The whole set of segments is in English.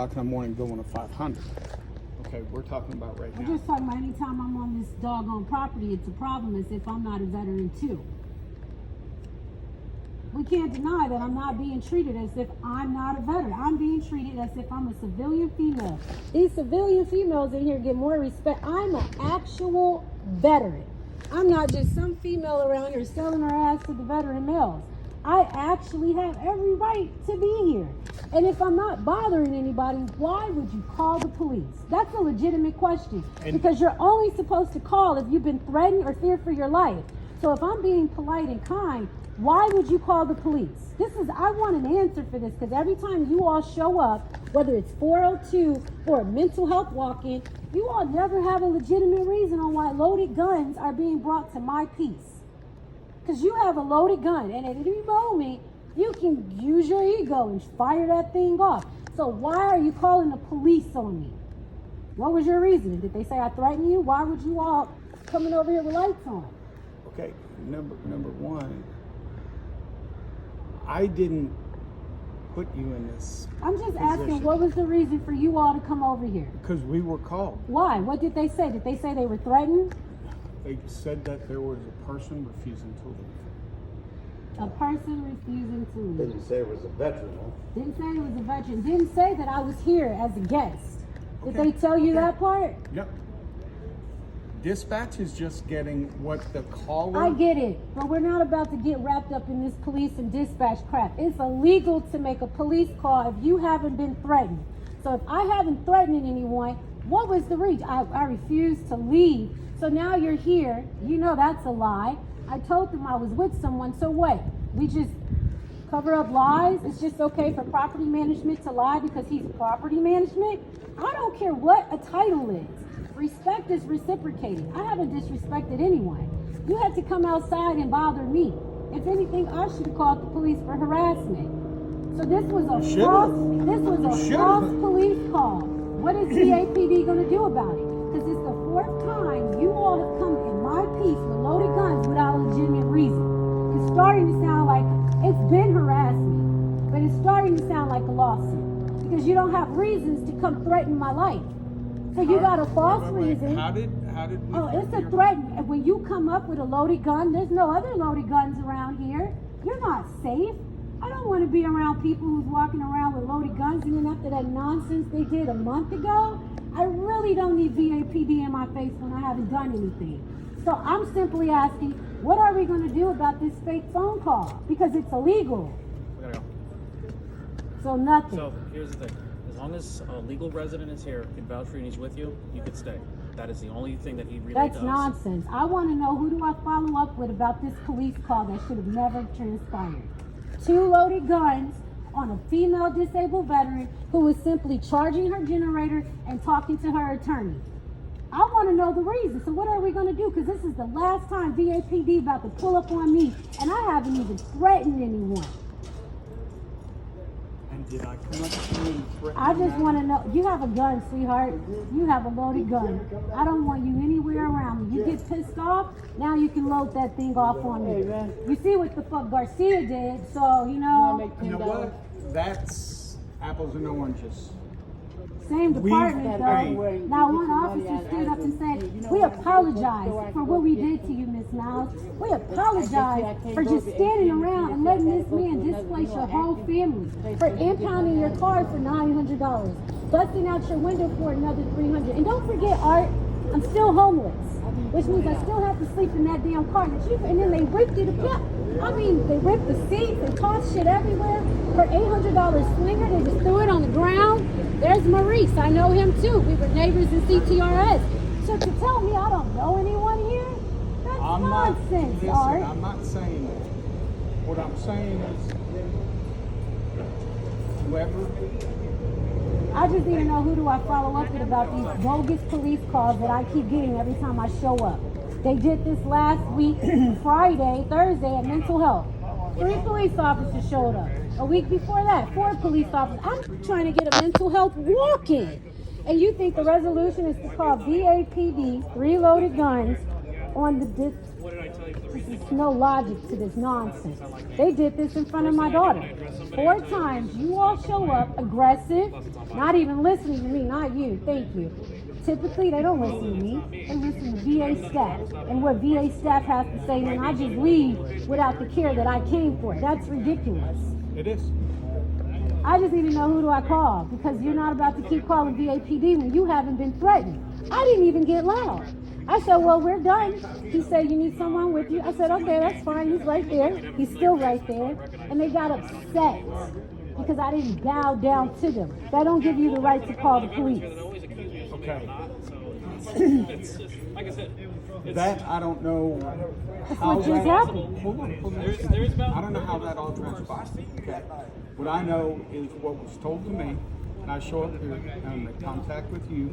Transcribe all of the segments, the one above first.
o'clock in the morning going to 500. Okay, we're talking about right I'm now. just talking about anytime I'm on this doggone property, it's a problem as if I'm not a veteran too. We can't deny that I'm not being treated as if I'm not a veteran. I'm being treated as if I'm a civilian female. These civilian females in here get more respect. I'm an actual veteran. I'm not just some female around here selling her ass to the veteran males. I actually have every right to be here. And if I'm not bothering anybody, why would you call the police? That's a legitimate question. Because you're only supposed to call if you've been threatened or fear for your life. So if I'm being polite and kind, why would you call the police? I want an answer for this, because every time you all show up, whether it's 402 or a mental health walk-in, you all never have a legitimate reason on why loaded guns are being brought to my peace. Because you have a loaded gun, and at any moment, you can use your ego and fire that thing off. So why are you calling the police on me? What was your reason? Did they say I threatened you? Why would you all coming over here with lights on? Okay, number one, I didn't put you in this I'm just position. asking, what was the reason for you all to come over here? Because we were called. Why? What did they say? Did they say they were threatened? They said that there was a person refusing to leave. A person refusing to leave. Didn't say it was a veteran, huh? Didn't say it was a veteran. Didn't say that I was here as a guest. Did Okay. they tell you Okay. that part? Yep. Dispatch is just getting what the caller... I get it, but we're not about to get wrapped up in this police and dispatch crap. It's illegal to make a police call if you haven't been threatened. So if I haven't threatened anyone, what was the reach? I refused to leave. So now you're here. You know that's a lie. I told them I was with someone, so what? We just cover up lies? It's just okay for property management to lie because he's property management? I don't care what a title is. Respect is reciprocated. I haven't disrespected anyone. You had to come outside and bother me. If anything, I should have called the police for harassment. So this was a false police call. What is VAPD going to do about it? Because it's the fourth time you all have come in my piece with loaded guns without a legitimate reason. It's starting to sound like it's been harassment, but it's starting to sound like a lawsuit because you don't have reasons to come threaten my life. So you got a false reason. How did we... Oh, it's a threat. And when you come up with a loaded gun, there's no other loaded guns around here. You're not safe. I don't want to be around people who's walking around with loaded guns. And then after that nonsense they did a month ago, I really don't need VAPD in my face when I haven't done anything. So I'm simply asking, what are we going to do about this fake phone call? Because it's illegal. We gotta go. So nothing. So here's the thing. As long as a legal resident is here, can vouch for you and he's with you, you could stay. That is the only thing that he really That's does. nonsense. I want to know, who do I follow up with about this police call that should have never transpired? 2 loaded guns on a female disabled veteran who was simply charging her generator and talking to her attorney. I want to know the reason. So what are we going to do? Because this is the last time VAPD about to pull up on me, and I haven't even threatened anyone. And did I come up to you and threaten I just them? want to know, you have a gun, sweetheart. You have a loaded gun. I don't want you anywhere around me. You get pissed off, now you can load that thing off on me. You see what the fuck Garcia did, so, you know. You know what? That's apples and oranges. Same department though. Now one officer stood up and said, we apologize for what we did to you, Miss Miles. We apologize for just standing around and letting this man displace your whole family, for impounding your car for $900, busting out your window for another $300. And don't forget, Art, I'm still homeless, which means I still have to sleep in that damn car. And then they ripped it apart. I mean, they ripped the seats and tossed shit everywhere. For $800 slinger, they just threw it on the ground. There's Maurice. I know him too. We were neighbors in CTRS. So to tell me I don't know anyone here, that's nonsense, Art. I'm not saying that. What I'm saying is, whoever... I just need to know, who do I follow up with about these bogus police calls that I keep getting every time I show up. They did this last week, Thursday at mental health. 3 police officers showed up. A week before that, 4 police officers. I'm trying to get a mental health walk-in. And you think the resolution is to call VAPD 3 loaded guns on the There's no logic to this nonsense. They did this in front of my daughter. 4 times you all show up aggressive, not even listening to me, not you, thank you. Typically, they don't listen to me. They listen to VA staff. And what VA staff has to say, and I just leave without the care that I came for. That's ridiculous. It is. I just need to know who do I call, because you're not about to keep calling VAPD when you haven't been threatened. I didn't even get loud. I said, well, we're done. He said, you need someone with you. I said, okay, that's fine. He's right there. He's still right there. And they got upset because I didn't bow down to them. That don't give you the right to call the police. Okay. Like I said, That I don't know That's how what just that. happened. Hold on. I don't know how that all transpired. Okay. What I know is what was told to me, and I show up here and make contact with you,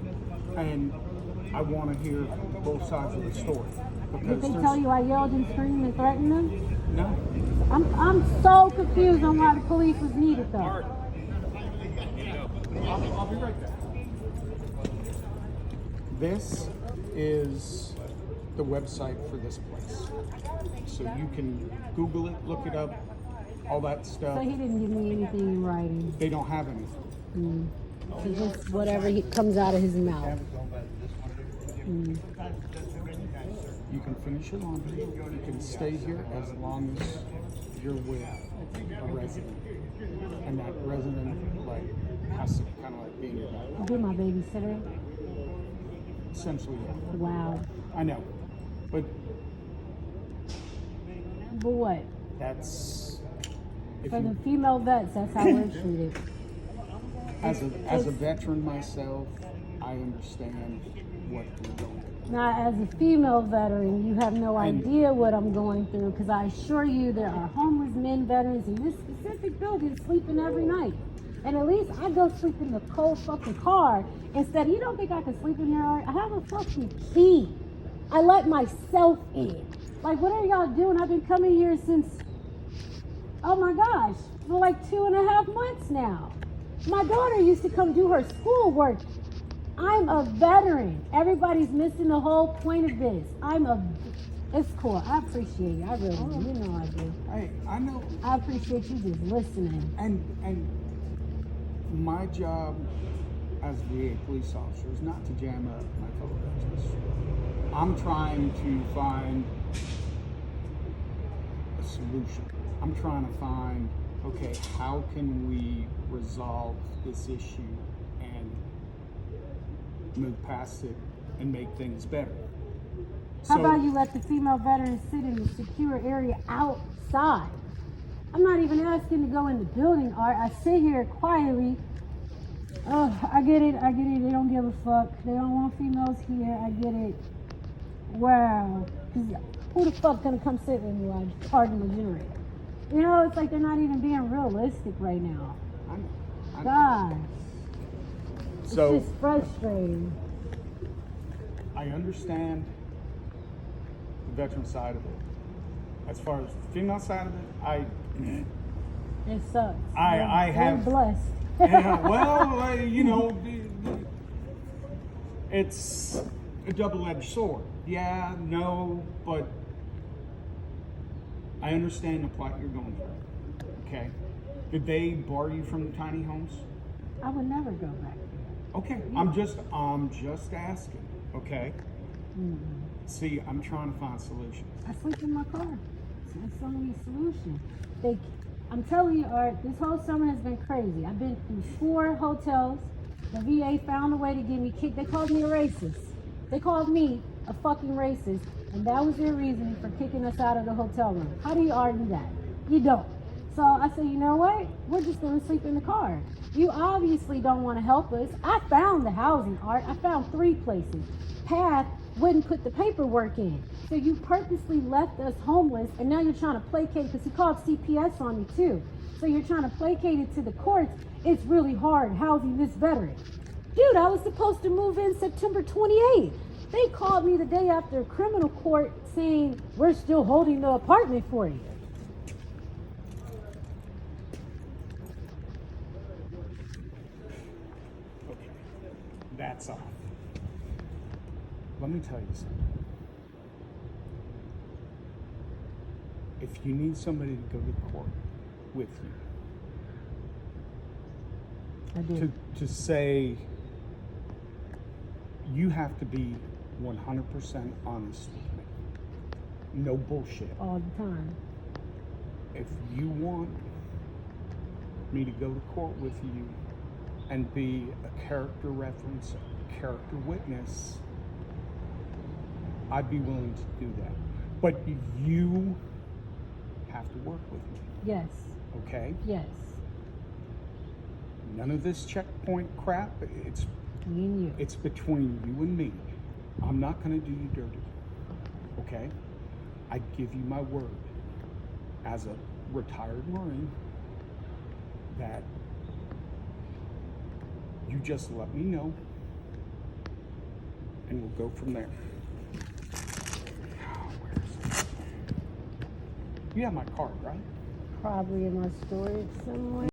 and I want to hear both sides of the story. Did they tell you I yelled and screamed and threatened them? No. I'm so confused on why the police was needed though. I'll be right back. This is the website for this place. So you can Google it, look it up, all that stuff. So he didn't give me anything in writing. They don't have anything. So just whatever comes out of his mouth. You can finish your laundry. You can stay here as long as you're with a resident. And that resident has to kind of like be in your back. Be my babysitter. Essentially, yeah. Wow. I know. But But what? that's if For the you, female vets, that's how we're treated. as a veteran myself, I understand what you're going through. Now, as a female veteran, you have no idea what I'm going through, because I assure you there are homeless men veterans in this specific building sleeping every night. And at least I go sleep in the cold fucking car. Instead, you don't think I can sleep in here? I have a fucking key. I let myself in. Like, what are y'all doing? I've been coming here since, oh my gosh, for like 2.5 months now. My daughter used to come do her schoolwork. I'm a veteran. Everybody's missing the whole point of this. It's cool. I appreciate you. I really do. You know I do. Hey, I know. I appreciate you just listening. And my job as a VA police officer is not to jam up my fellow veterans. I'm trying to find a solution. I'm trying to find, okay, how can we resolve this issue and move past it and make things better? How about you let the female veterans sit in the secure area outside? I'm not even asking to go in the building, Art. I sit here quietly. Oh, I get it. They don't give a fuck. They don't want females here. I get it. Wow. 'Cause who the fuck gonna come sit with me while I'm charging the generator? You know, it's like they're not even being realistic right now. I know. Gosh. So It's just frustrating. I understand the veteran side of it. As far as the female side of it, It sucks. I have- They're blessed. yeah, well, you know, it's a double-edged sword. Yeah, no, but I understand the plight you're going through. Okay, did they bar you from the tiny homes? I would never go back there. Okay, I'm just asking. Okay. See, I'm trying to find solutions. I sleep in my car. It's only a solution. I'm telling you, Art, this whole summer has been crazy. I've been through 4 hotels. The VA found a way to get me kicked. They called me a racist. They called me a fucking racist, and that was their reasoning for kicking us out of the hotel room. How do you argue that? You don't. So I said, you know what? We're just going to sleep in the car. You obviously don't want to help us. I found the housing, Art. I found 3 places. Path wouldn't put the paperwork in. So you purposely left us homeless, and now you're trying to placate, because he called CPS on me too. So you're trying to placate it to the courts. It's really hard housing this veteran. Dude, I was supposed to move in September 28th. They called me the day after criminal court saying, we're still holding the apartment for you. Okay, that's off. Let me tell you something. if you need somebody to go to court with I you, do. to say you have to be 100% honest with me. No bullshit. All the time. If you want me to go to court with you and be a character reference, a character witness, I'd be willing to do that. But you have to work with me, Yes. okay? Yes. None of this checkpoint crap. Me and you. It's between you and me. I'm not gonna do you dirty, okay? I give you my word as a retired Marine that you just let me know and we'll go from there. Where is it? You have my card, right? Probably in my storage somewhere.